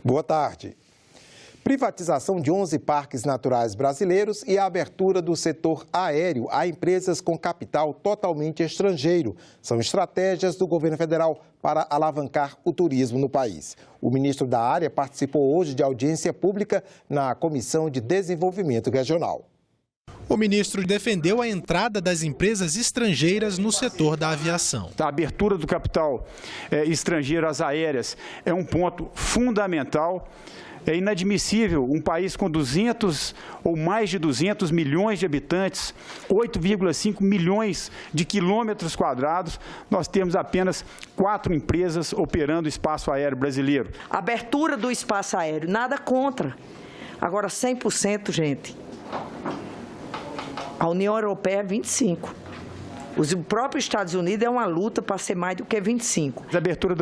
Boa tarde. Privatização de 11 parques naturais brasileiros e a abertura do setor aéreo a empresas com capital totalmente estrangeiro são estratégias do governo federal para alavancar o turismo no país. O ministro da área participou hoje de audiência pública na Comissão de Desenvolvimento Regional. O ministro defendeu a entrada das empresas estrangeiras no setor da aviação. A abertura do capital estrangeiro às aéreas é um ponto fundamental. É inadmissível um país com 200 ou mais de 200 milhões de habitantes, 8,5 milhões de quilômetros quadrados, nós temos apenas 4 empresas operando o espaço aéreo brasileiro. Abertura do espaço aéreo, nada contra. Agora 100%, gente. A União Europeia é 25%. Os próprios Estados Unidos é uma luta para ser mais do que 25%. A abertura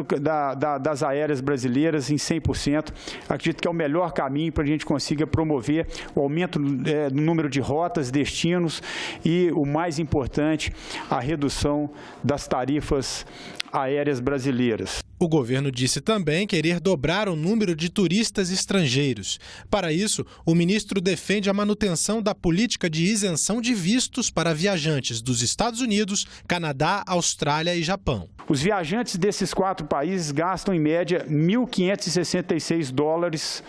das aéreas brasileiras em 100%, acredito que é o melhor caminho para a gente consiga promover o aumento do número de rotas, destinos e, o mais importante, a redução das tarifas aéreas brasileiras. O governo disse também querer dobrar o número de turistas estrangeiros. Para isso, o ministro defende a manutenção da política de isenção de vistos para viajantes dos Estados Unidos, Canadá, Austrália e Japão. Os viajantes desses 4 países gastam, em média, $1.566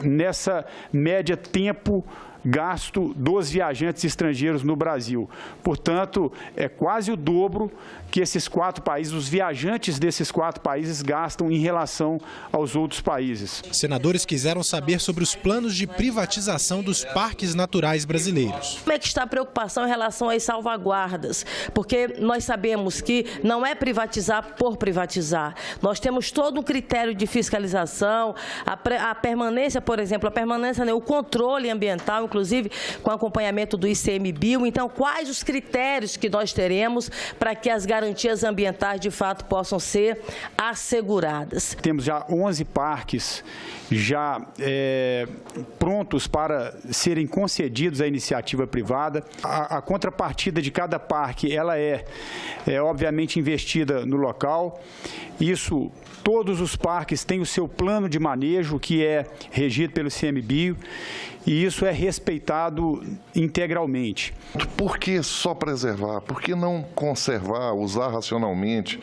nessa média tempo gasto dos viajantes estrangeiros no Brasil. Portanto, é quase o dobro que esses 4 países, os viajantes desses 4 países gastam em relação aos outros países. Senadores quiseram saber sobre os planos de privatização dos parques naturais brasileiros. Como é que está a preocupação em relação às salvaguardas? Porque nós sabemos que não é privatizar por privatizar. Nós temos todo um critério de fiscalização, a permanência, por exemplo, o controle ambiental, inclusive com acompanhamento do ICMBio. Então, quais os critérios que nós teremos para que as garantias ambientais, de fato, possam ser asseguradas? Temos já 11 parques já prontos para serem concedidos à iniciativa privada. A contrapartida de cada parque, ela é obviamente investida no local. Isso, todos os parques têm o seu plano de manejo, que é regido pelo ICMBio, e isso é respeitado integralmente. Por que só preservar? Por que não conservar, usar racionalmente,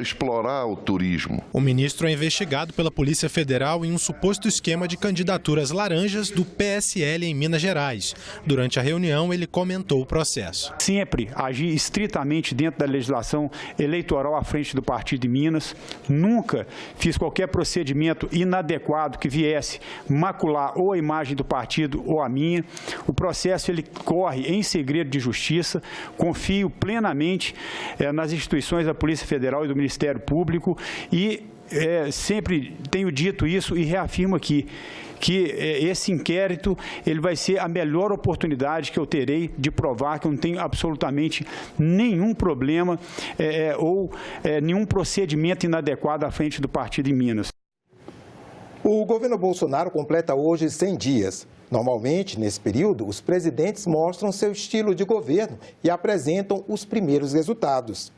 explorar o turismo? O ministro é investigado pela Polícia Federal em um suposto esquema de candidaturas laranjas do PSL em Minas Gerais. Durante a reunião, ele comentou o processo. Sempre agi estritamente dentro da legislação eleitoral à frente do partido de Minas. Nunca fiz qualquer procedimento inadequado que viesse macular ou a imagem do partido ou a minha. O processo ele corre em segredo de justiça. Confio plenamente nas instituições da Polícia Federal e do Ministério Público e sempre tenho dito isso e reafirmo aqui que esse inquérito ele vai ser a melhor oportunidade que eu terei de provar que eu não tenho absolutamente nenhum problema ou nenhum procedimento inadequado à frente do partido em Minas. O governo Bolsonaro completa hoje 100 dias. Normalmente, nesse período, os presidentes mostram seu estilo de governo e apresentam os primeiros resultados.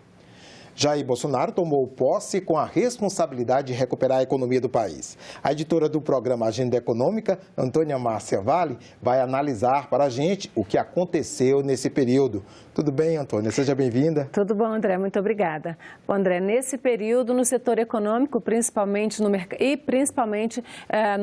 Jair Bolsonaro tomou posse com a responsabilidade de recuperar a economia do país. A editora do programa Agenda Econômica, Antônia Márcia Vale, vai analisar para a gente o que aconteceu nesse período. Tudo bem, Antônia? Seja bem-vinda. Tudo bom, André. Muito obrigada. Bom, André, nesse período, no setor econômico, principalmente no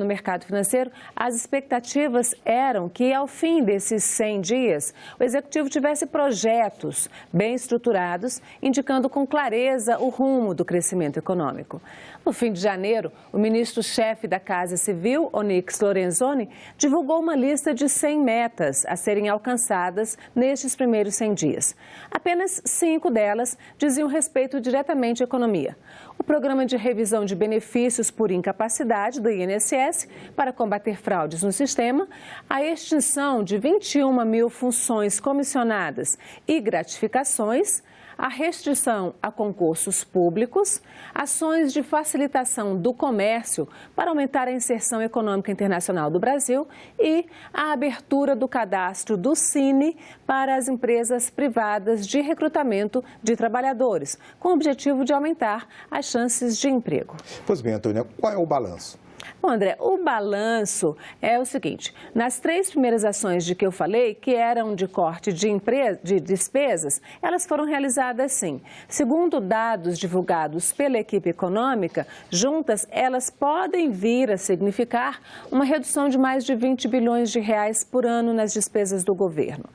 mercado financeiro, as expectativas eram que, ao fim desses 100 dias, o Executivo tivesse projetos bem estruturados, indicando com clareza o rumo do crescimento econômico. No fim de janeiro, o ministro-chefe da Casa Civil, Onyx Lorenzoni, divulgou uma lista de 100 metas a serem alcançadas nestes primeiros 100 dias. Apenas 5 delas diziam respeito diretamente à economia. O programa de revisão de benefícios por incapacidade do INSS para combater fraudes no sistema, a extinção de 21 mil funções comissionadas e gratificações, a restrição a concursos públicos, ações de facilitação do comércio para aumentar a inserção econômica internacional do Brasil e a abertura do cadastro do Cine para as empresas privadas de recrutamento de trabalhadores, com o objetivo de aumentar as chances de emprego. Pois bem, Antônia, qual é o balanço? Bom, André, o balanço é o seguinte: nas 3 primeiras ações de que eu falei, que eram de corte de despesas, elas foram realizadas sim. Segundo dados divulgados pela equipe econômica, juntas elas podem vir a significar uma redução de mais de 20 bilhões de reais por ano nas despesas do governo.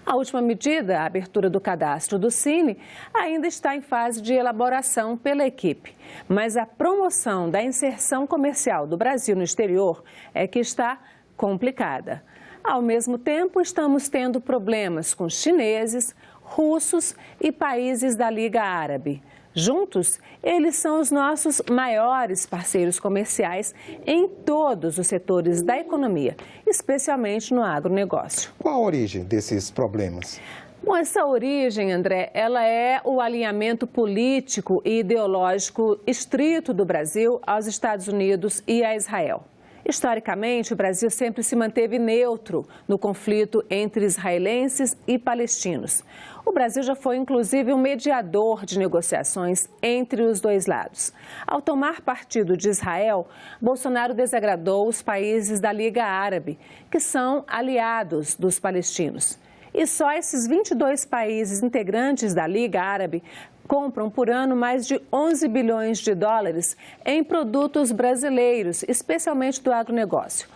A última medida, a abertura do cadastro do Cine, ainda está em fase de elaboração pela equipe, mas a promoção da inserção comercial do Brasil no exterior é que está complicada. Ao mesmo tempo, estamos tendo problemas com chineses, russos e países da Liga Árabe. Juntos, eles são os nossos maiores parceiros comerciais em todos os setores da economia, especialmente no agronegócio. Qual a origem desses problemas? Bom, essa origem, André, ela é o alinhamento político e ideológico estrito do Brasil aos Estados Unidos e a Israel. Historicamente, o Brasil sempre se manteve neutro no conflito entre israelenses e palestinos. O Brasil já foi, inclusive, um mediador de negociações entre os dois lados. Ao tomar partido de Israel, Bolsonaro desagradou os países da Liga Árabe, que são aliados dos palestinos. E só esses 22 países integrantes da Liga Árabe compram por ano mais de 11 bilhões de dólares em produtos brasileiros, especialmente do agronegócio.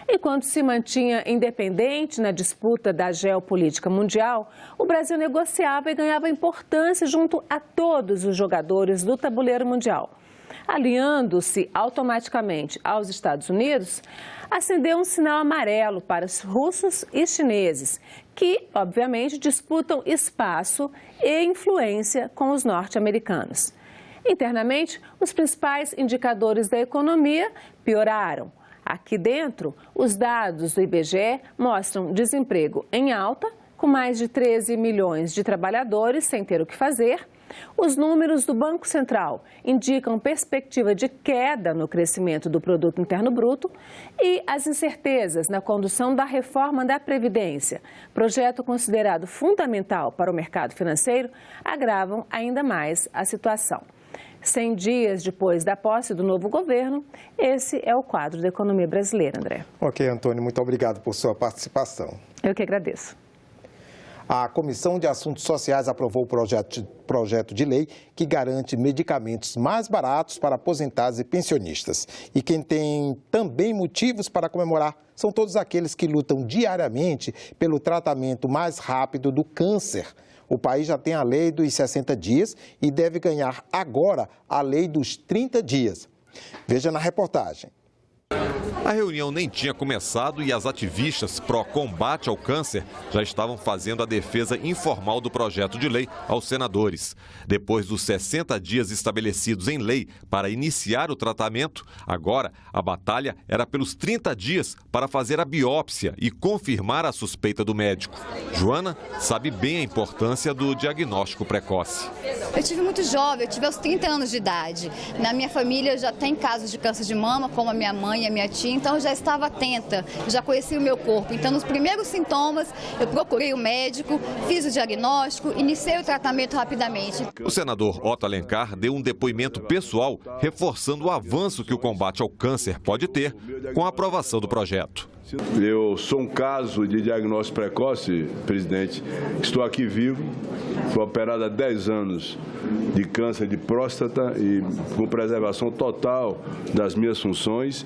Enquanto se mantinha independente na disputa da geopolítica mundial, o Brasil negociava e ganhava importância junto a todos os jogadores do tabuleiro mundial. Alinhando-se automaticamente aos Estados Unidos, acendeu um sinal amarelo para os russos e chineses, que, obviamente, disputam espaço e influência com os norte-americanos. Internamente, os principais indicadores da economia pioraram. Aqui dentro, os dados do IBGE mostram desemprego em alta, com mais de 13 milhões de trabalhadores sem ter o que fazer. Os números do Banco Central indicam perspectiva de queda no crescimento do Produto Interno Bruto e as incertezas na condução da reforma da Previdência, projeto considerado fundamental para o mercado financeiro, agravam ainda mais a situação. 100 dias depois da posse do novo governo, esse é o quadro da economia brasileira, André. Ok, Antônio, muito obrigado por sua participação. Eu que agradeço. A Comissão de Assuntos Sociais aprovou o projeto de lei que garante medicamentos mais baratos para aposentados e pensionistas. E quem tem também motivos para comemorar são todos aqueles que lutam diariamente pelo tratamento mais rápido do câncer. O país já tem a lei dos 60 dias e deve ganhar agora a lei dos 30 dias. Veja na reportagem. A reunião nem tinha começado e as ativistas pró-combate ao câncer já estavam fazendo a defesa informal do projeto de lei aos senadores. Depois dos 60 dias estabelecidos em lei para iniciar o tratamento, agora a batalha era pelos 30 dias para fazer a biópsia e confirmar a suspeita do médico. Joana sabe bem a importância do diagnóstico precoce. Eu tive muito jovem, eu tive aos 30 anos de idade. Na minha família já tem casos de câncer de mama, como a minha mãe e a minha tia, então eu já estava atenta, já conhecia o meu corpo. Então, nos primeiros sintomas, eu procurei o médico, fiz o diagnóstico, iniciei o tratamento rapidamente. O senador Otto Alencar deu um depoimento pessoal, reforçando o avanço que o combate ao câncer pode ter com a aprovação do projeto. Eu sou um caso de diagnóstico precoce, presidente. Estou aqui vivo, fui operado há 10 anos de câncer de próstata e com preservação total das minhas funções,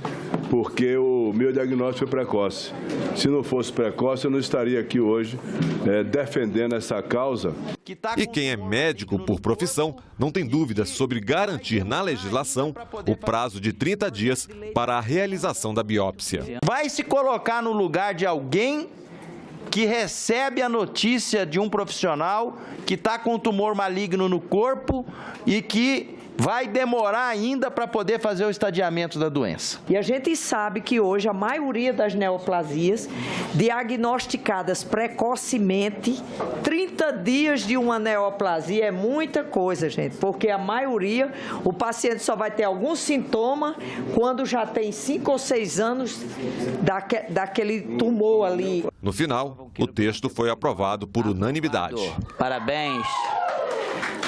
porque o meu diagnóstico foi precoce. Se não fosse precoce, eu não estaria aqui hoje defendendo essa causa. E quem é médico por profissão não tem dúvidas sobre garantir na legislação o prazo de 30 dias para a realização da biópsia. Vai se colocar no lugar de alguém que recebe a notícia de um profissional que está com um tumor maligno no corpo e que vai demorar ainda para poder fazer o estadiamento da doença. E a gente sabe que hoje a maioria das neoplasias diagnosticadas precocemente, 30 dias de uma neoplasia é muita coisa, gente, porque a maioria, o paciente só vai ter algum sintoma quando já tem 5 ou 6 anos daquele tumor ali. No final, o texto foi aprovado por unanimidade. Parabéns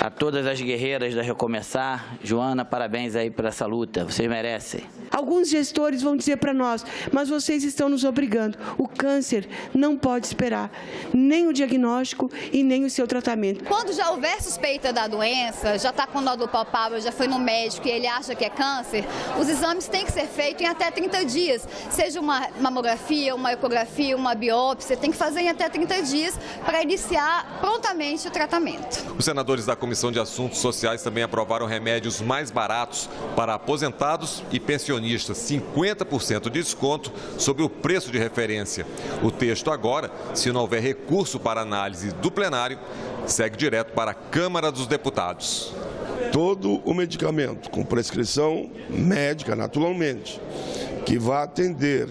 a todas as guerreiras da Recomeçar. Joana, parabéns aí por essa luta, vocês merecem. Alguns gestores vão dizer para nós, mas vocês estão nos obrigando. O câncer não pode esperar, nem o diagnóstico e nem o seu tratamento. Quando já houver suspeita da doença, já está com nódulo palpável, já foi no médico e ele acha que é câncer, os exames têm que ser feitos em até 30 dias. Seja uma mamografia, uma ecografia, uma biópsia, tem que fazer em até 30 dias para iniciar prontamente o tratamento. Os senadores da Comissão de Assuntos Sociais também aprovaram remédios mais baratos para aposentados e pensionistas, 50% de desconto sobre o preço de referência. O texto agora, se não houver recurso para análise do plenário, segue direto para a Câmara dos Deputados. Todo o medicamento com prescrição médica, naturalmente, que vai atender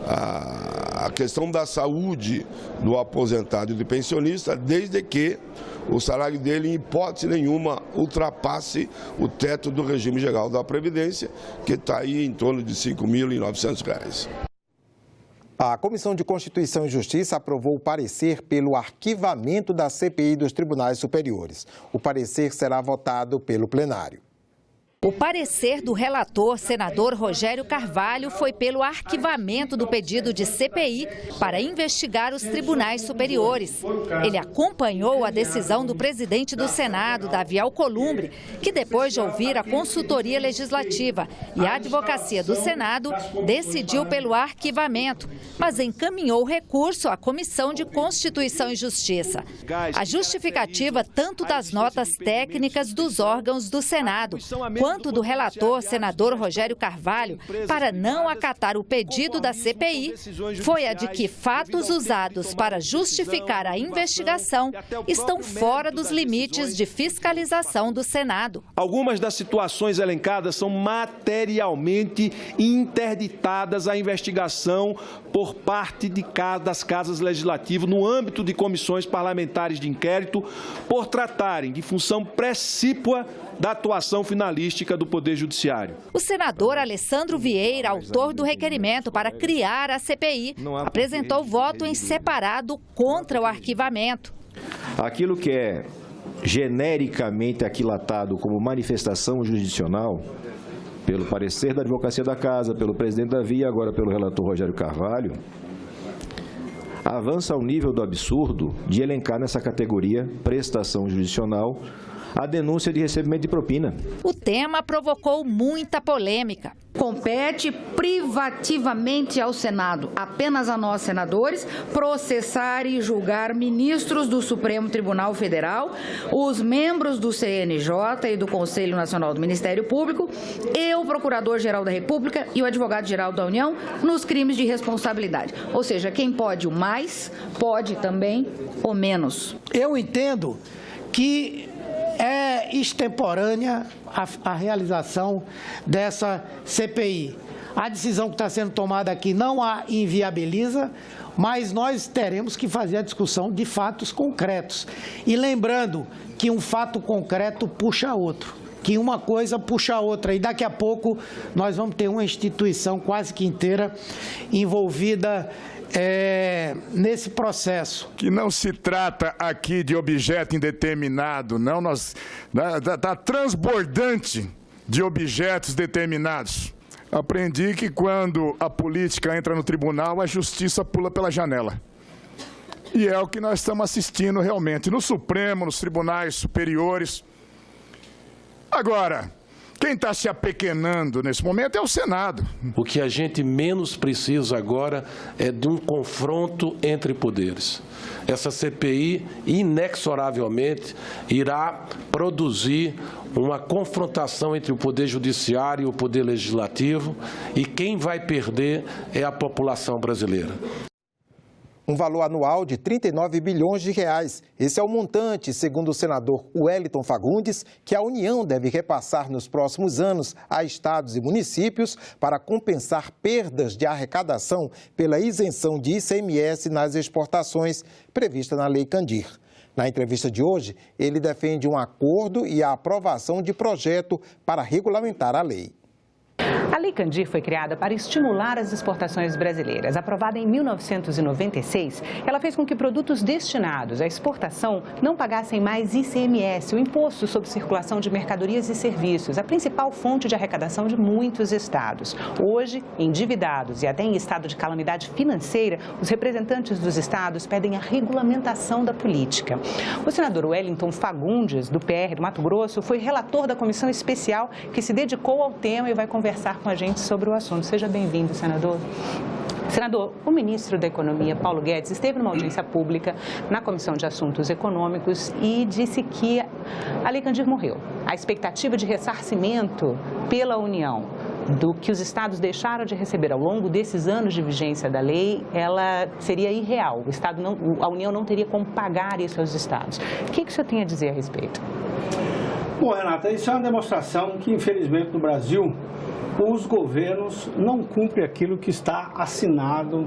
a questão da saúde do aposentado e do pensionista, desde que o salário dele, em hipótese nenhuma, ultrapasse o teto do regime geral da Previdência, que está aí em torno de R$ 5.900. A Comissão de Constituição e Justiça aprovou o parecer pelo arquivamento da CPI dos Tribunais Superiores. O parecer será votado pelo plenário. O parecer do relator, senador Rogério Carvalho, foi pelo arquivamento do pedido de CPI para investigar os tribunais superiores. Ele acompanhou a decisão do presidente do Senado, Davi Alcolumbre, que depois de ouvir a consultoria legislativa e a advocacia do Senado, decidiu pelo arquivamento, mas encaminhou recurso à Comissão de Constituição e Justiça. A justificativa tanto das notas técnicas dos órgãos do Senado, quanto do relator, senador Rogério Carvalho, para não acatar o pedido da CPI, foi a de que fatos usados para justificar a investigação estão fora dos limites de fiscalização do Senado. Algumas das situações elencadas são materialmente interditadas à investigação por parte das casas legislativas no âmbito de comissões parlamentares de inquérito, por tratarem de função precípua da atuação finalística do Poder Judiciário. O senador Alessandro Vieira, autor do requerimento para criar a CPI, apresentou voto em separado contra o arquivamento. Aquilo que é genericamente aquilatado como manifestação jurisdicional, pelo parecer da Advocacia da Casa, pelo presidente Davi e agora pelo relator Rogério Carvalho, avança ao nível do absurdo de elencar nessa categoria prestação jurisdicional a denúncia de recebimento de propina. O tema provocou muita polêmica. Compete privativamente ao Senado, apenas a nós, senadores, processar e julgar ministros do Supremo Tribunal Federal, os membros do CNJ e do Conselho Nacional do Ministério Público, e o Procurador-Geral da República e o Advogado-Geral da União nos crimes de responsabilidade. Ou seja, quem pode o mais, pode também o menos. Eu entendo que é extemporânea a realização dessa CPI. A decisão que está sendo tomada aqui não a inviabiliza, mas nós teremos que fazer a discussão de fatos concretos. E lembrando que um fato concreto puxa outro, que uma coisa puxa a outra. E daqui a pouco nós vamos ter uma instituição quase que inteira envolvida nesse processo. Que não se trata aqui de objeto indeterminado, não, está transbordante de objetos determinados. Aprendi que quando a política entra no tribunal, a justiça pula pela janela. E é o que nós estamos assistindo realmente no Supremo, nos tribunais superiores. Agora, quem está se apequenando nesse momento é o Senado. O que a gente menos precisa agora é de um confronto entre poderes. Essa CPI, inexoravelmente, irá produzir uma confrontação entre o Poder Judiciário e o Poder Legislativo, e quem vai perder é a população brasileira. um valor anual de 39 bilhões de reais. Esse é o montante, segundo o senador Wellington Fagundes, que a União deve repassar nos próximos anos a estados e municípios para compensar perdas de arrecadação pela isenção de ICMS nas exportações prevista na Lei Candir. Na entrevista de hoje, ele defende um acordo e a aprovação de projeto para regulamentar a lei. A Lei Candir foi criada para estimular as exportações brasileiras. Aprovada em 1996, ela fez com que produtos destinados à exportação não pagassem mais ICMS, o Imposto sobre Circulação de Mercadorias e Serviços, a principal fonte de arrecadação de muitos estados. Hoje, endividados e até em estado de calamidade financeira, os representantes dos estados pedem a regulamentação da política. O senador Wellington Fagundes, do PR do Mato Grosso, foi relator da comissão especial que se dedicou ao tema e vai conversar com a gente sobre o assunto. Seja bem-vindo, senador. Senador, o ministro da Economia, Paulo Guedes, esteve numa audiência pública na Comissão de Assuntos Econômicos e disse que a Lei Candir morreu. A expectativa de ressarcimento pela União do que os estados deixaram de receber ao longo desses anos de vigência da lei, ela seria irreal. A União não teria como pagar isso aos estados. O que o senhor tem a dizer a respeito? Bom, Renata, isso é uma demonstração que, infelizmente, no Brasil, os governos não cumprem aquilo que está assinado,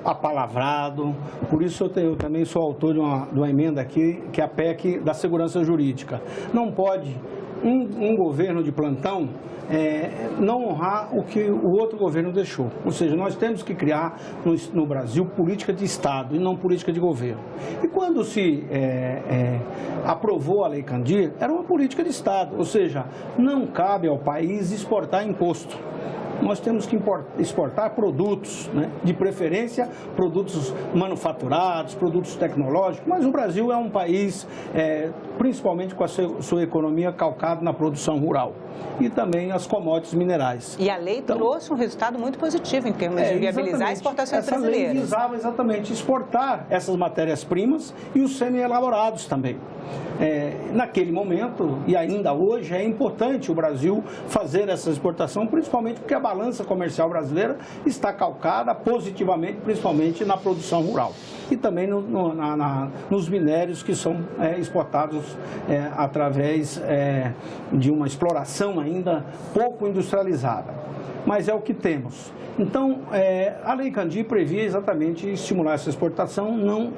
apalavrado. Por isso eu também sou autor de uma emenda aqui, que é a PEC da segurança jurídica. Não pode um governo de plantão não honrar o que o outro governo deixou. Ou seja, nós temos que criar no Brasil política de Estado e não política de governo. E quando se aprovou a Lei Candir, era uma política de Estado, ou seja, não cabe ao país exportar imposto. Nós temos que exportar produtos, né? De preferência, produtos manufaturados, produtos tecnológicos, mas o Brasil é um país, principalmente com a sua economia calcada na produção rural e também as commodities minerais. E a lei trouxe um resultado muito positivo em termos de viabilizar exportações brasileiras. Essa lei visava exatamente exportar essas matérias-primas e os semi-elaborados também. Naquele momento, e ainda hoje, é importante o Brasil fazer essa exportação, principalmente porque a balança comercial brasileira está calcada positivamente, principalmente na produção rural e também nos minérios que são exportados através de uma exploração ainda pouco industrializada. Mas é o que temos. Então, a Lei Candir previa exatamente estimular essa exportação, não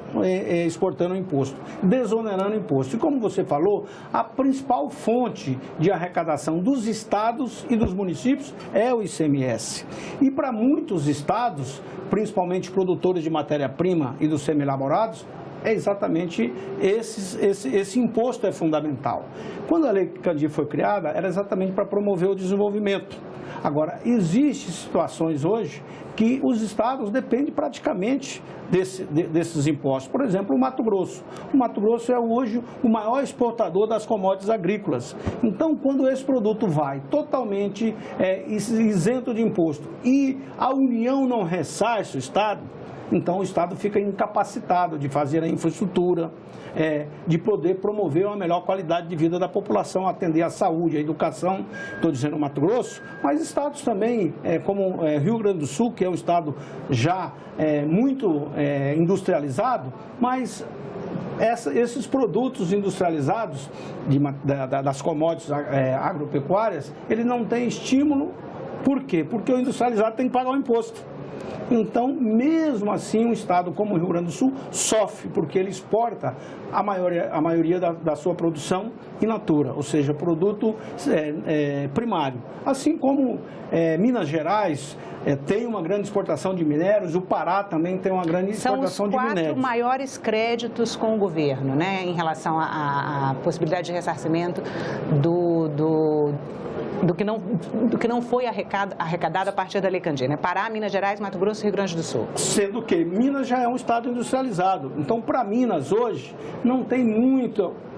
exportando imposto, desonerando imposto. E como você falou, a principal fonte de arrecadação dos estados e dos municípios é o ICMS. E para muitos estados, principalmente produtores de matéria-prima e dos semi-elaborados, é exatamente esse imposto é fundamental. Quando a Lei Candir foi criada, era exatamente para promover o desenvolvimento. Agora, existem situações hoje que os estados dependem praticamente desses impostos. Por exemplo, o Mato Grosso. O Mato Grosso é hoje o maior exportador das commodities agrícolas. Então, quando esse produto vai totalmente isento de imposto e a União não ressarce o estado, então o estado fica incapacitado de fazer a infraestrutura, de poder promover uma melhor qualidade de vida da população, atender à saúde, à educação, estou dizendo o Mato Grosso, mas estados também, como Rio Grande do Sul, que é um estado já muito industrializado, mas esses produtos industrializados das commodities agropecuárias, ele não tem estímulo. Por quê? Porque o industrializado tem que pagar o imposto. Então, mesmo assim, um estado como o Rio Grande do Sul sofre, porque ele exporta a maioria da sua produção in natura, ou seja, produto primário. Assim como Minas Gerais tem uma grande exportação de minérios, o Pará também tem uma grande exportação de minérios. São os 4 maiores créditos com o governo, né, em relação à possibilidade de ressarcimento do que não foi arrecadado a partir da Lei Candir, né? Pará, Minas Gerais, Mato Grosso e Rio Grande do Sul. Sendo que Minas já é um estado industrializado. Então, para Minas hoje, não tem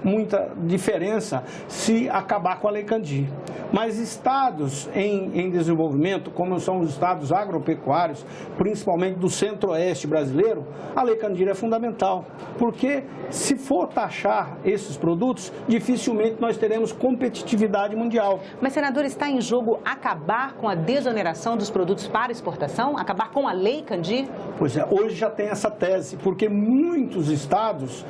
muita diferença se acabar com a Lei Candir. Mas estados em desenvolvimento, como são os estados agropecuários, principalmente do centro-oeste brasileiro, a Lei Candir é fundamental. Porque se for taxar esses produtos, dificilmente nós teremos competitividade mundial. Mas, senador, Senador, está em jogo acabar com a desoneração dos produtos para exportação? Acabar com a Lei Candir? Pois é, hoje já tem essa tese, porque muitos estados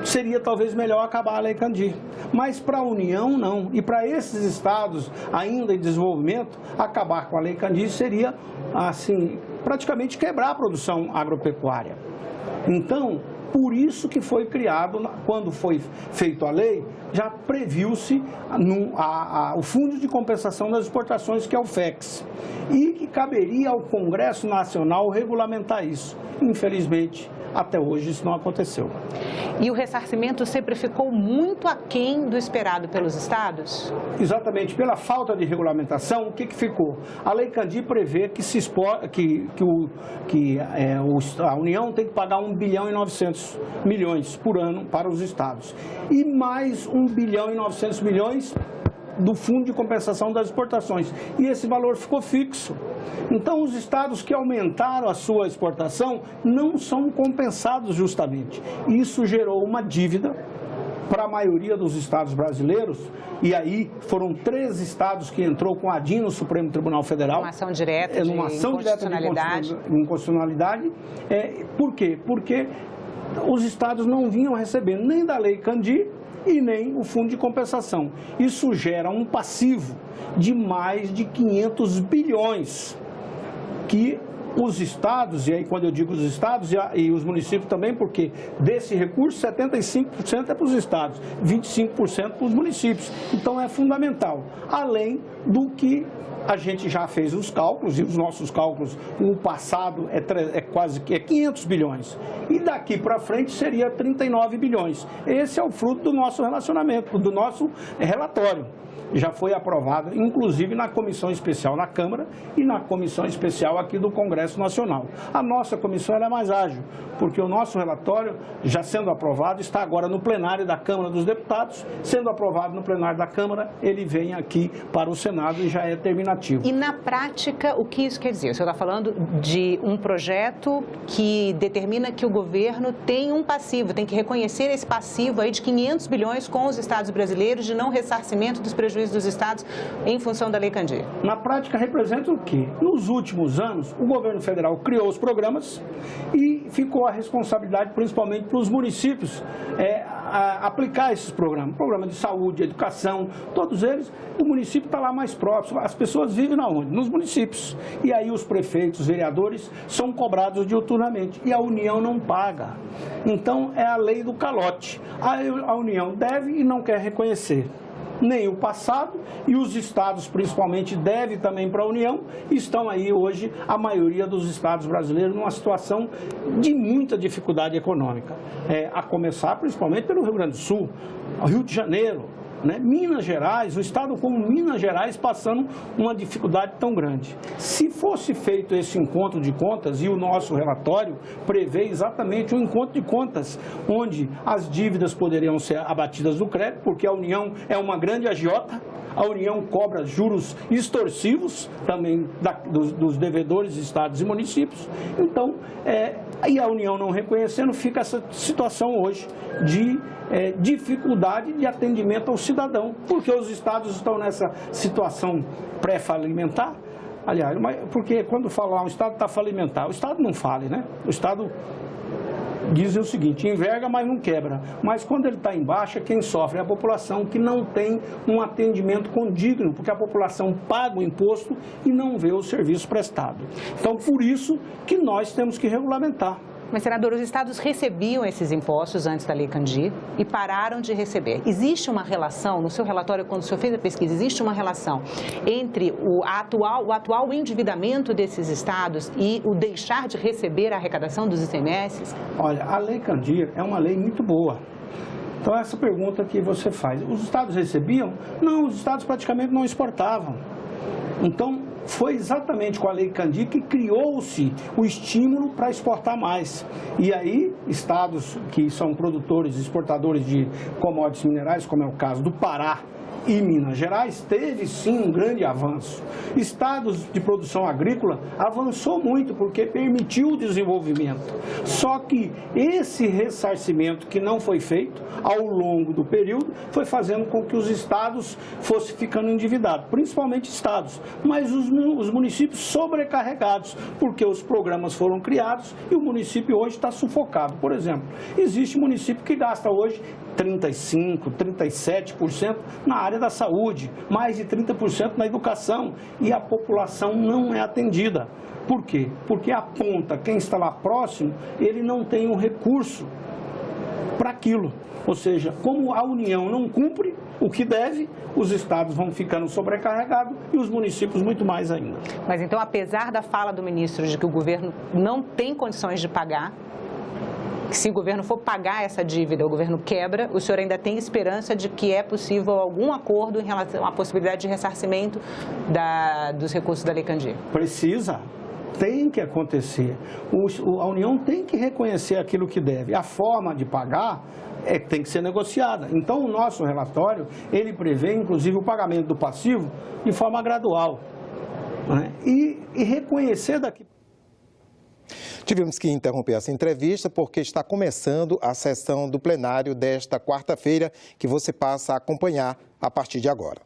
seria talvez melhor acabar a Lei Candir. Mas para a União, não. E para esses estados ainda em desenvolvimento, acabar com a Lei Candir seria, assim, praticamente quebrar a produção agropecuária. Então, por isso que foi criado, quando foi feita a lei, já previu-se o Fundo de Compensação das Exportações, que é o FEX, e que caberia ao Congresso Nacional regulamentar isso. Infelizmente, até hoje isso não aconteceu. E o ressarcimento sempre ficou muito aquém do esperado pelos estados? Exatamente, pela falta de regulamentação, o que ficou? A Lei Candir prevê que, a União tem que pagar 1 bilhão e 900 milhões por ano para os estados. E mais 1 bilhão e 900 milhões do Fundo de Compensação das Exportações. E esse valor ficou fixo. Então, os estados que aumentaram a sua exportação não são compensados justamente. Isso gerou uma dívida para a maioria dos estados brasileiros, e aí foram 3 estados que entrou com a DIN no Supremo Tribunal Federal. Uma ação direta de inconstitucionalidade. Por quê? Porque os estados não vinham recebendo nem da Lei Candir e nem o Fundo de Compensação. Isso gera um passivo de mais de 500 bilhões que os estados, e aí quando eu digo os estados e os municípios também, porque desse recurso 75% é para os estados, 25% para os municípios. Então é fundamental, além do que a gente já fez os cálculos, e os nossos cálculos, o passado é quase 500 bilhões. E daqui para frente seria 39 bilhões. Esse é o fruto do nosso relacionamento, do nosso relatório. Já foi aprovado, inclusive na comissão especial na Câmara e na comissão especial aqui do Congresso Nacional. A nossa comissão é mais ágil, porque o nosso relatório, já sendo aprovado, está agora no plenário da Câmara dos Deputados. Sendo aprovado no plenário da Câmara, ele vem aqui para o Senado e já é terminativo. E na prática, o que isso quer dizer? O senhor está falando de um projeto que determina que o governo tem um passivo, tem que reconhecer esse passivo aí de 500 bilhões com os estados brasileiros de não ressarcimento dos prejuízos dos estados em função da Lei Candir. Na prática, representa o quê? Nos últimos anos, o governo federal criou os programas e ficou a responsabilidade, principalmente para os municípios, aplicar esses programas. Programa de saúde, educação, todos eles, o município está lá mais próximo. As pessoas vivem na onde? Nos municípios. E aí os prefeitos, os vereadores, são cobrados diuturnamente. E a União não paga. Então, é a lei do calote. A União deve e não quer reconhecer nem o passado, e os estados, principalmente, devem também para a União. Estão aí hoje, a maioria dos estados brasileiros, numa situação de muita dificuldade econômica. A começar, principalmente, pelo Rio Grande do Sul, Rio de Janeiro, né? Minas Gerais, o estado como Minas Gerais passando uma dificuldade tão grande. Se fosse feito esse encontro de contas, e o nosso relatório prevê exatamente um encontro de contas, onde as dívidas poderiam ser abatidas do crédito, porque a União é uma grande agiota, a União cobra juros extorsivos também dos devedores, estados e municípios. Então, e a União não reconhecendo, fica essa situação hoje de dificuldade de atendimento ao cidadão, porque os estados estão nessa situação pré-falimentar. Aliás, porque quando fala lá, o estado está falimentar, o estado não fale, né? O estado dizem o seguinte: enverga, mas não quebra. Mas quando ele está em baixa, quem sofre é a população, que não tem um atendimento condigno, porque a população paga o imposto e não vê o serviço prestado. Então, por isso que nós temos que regulamentar. Mas, senador, os estados recebiam esses impostos antes da Lei Candir e pararam de receber. Existe uma relação, no seu relatório, quando o senhor fez a pesquisa, existe uma relação entre o atual endividamento desses estados e o deixar de receber a arrecadação dos ICMS? Olha, a Lei Candir é uma lei muito boa. Então, essa pergunta que você faz, os estados recebiam? Não, os estados praticamente não exportavam. Então, foi exatamente com a Lei Candir que criou-se o estímulo para exportar mais. E aí, estados que são produtores, exportadores de commodities minerais, como é o caso do Pará e Minas Gerais teve sim um grande avanço. Estados de produção agrícola avançou muito porque permitiu o desenvolvimento. Só que esse ressarcimento que não foi feito ao longo do período foi fazendo com que os estados fossem ficando endividados, principalmente estados, mas os municípios sobrecarregados, porque os programas foram criados e o município hoje está sufocado. Por exemplo, existe município que gasta hoje 35%, 37% na área da saúde, mais de 30% na educação e a população não é atendida. Por quê? Porque a ponta, quem está lá próximo, ele não tem um recurso para aquilo. Ou seja, como a União não cumpre o que deve, os estados vão ficando sobrecarregados e os municípios muito mais ainda. Mas então, apesar da fala do ministro de que o governo não tem condições de pagar, se o governo for pagar essa dívida, o governo quebra, o senhor ainda tem esperança de que é possível algum acordo em relação à possibilidade de ressarcimento dos recursos da Lei Candir? Precisa. Tem que acontecer. A União tem que reconhecer aquilo que deve. A forma de pagar tem que ser negociada. Então, o nosso relatório, ele prevê, inclusive, o pagamento do passivo de forma gradual, né? E reconhecer daqui... Tivemos que interromper essa entrevista porque está começando a sessão do plenário desta quarta-feira, que você passa a acompanhar a partir de agora.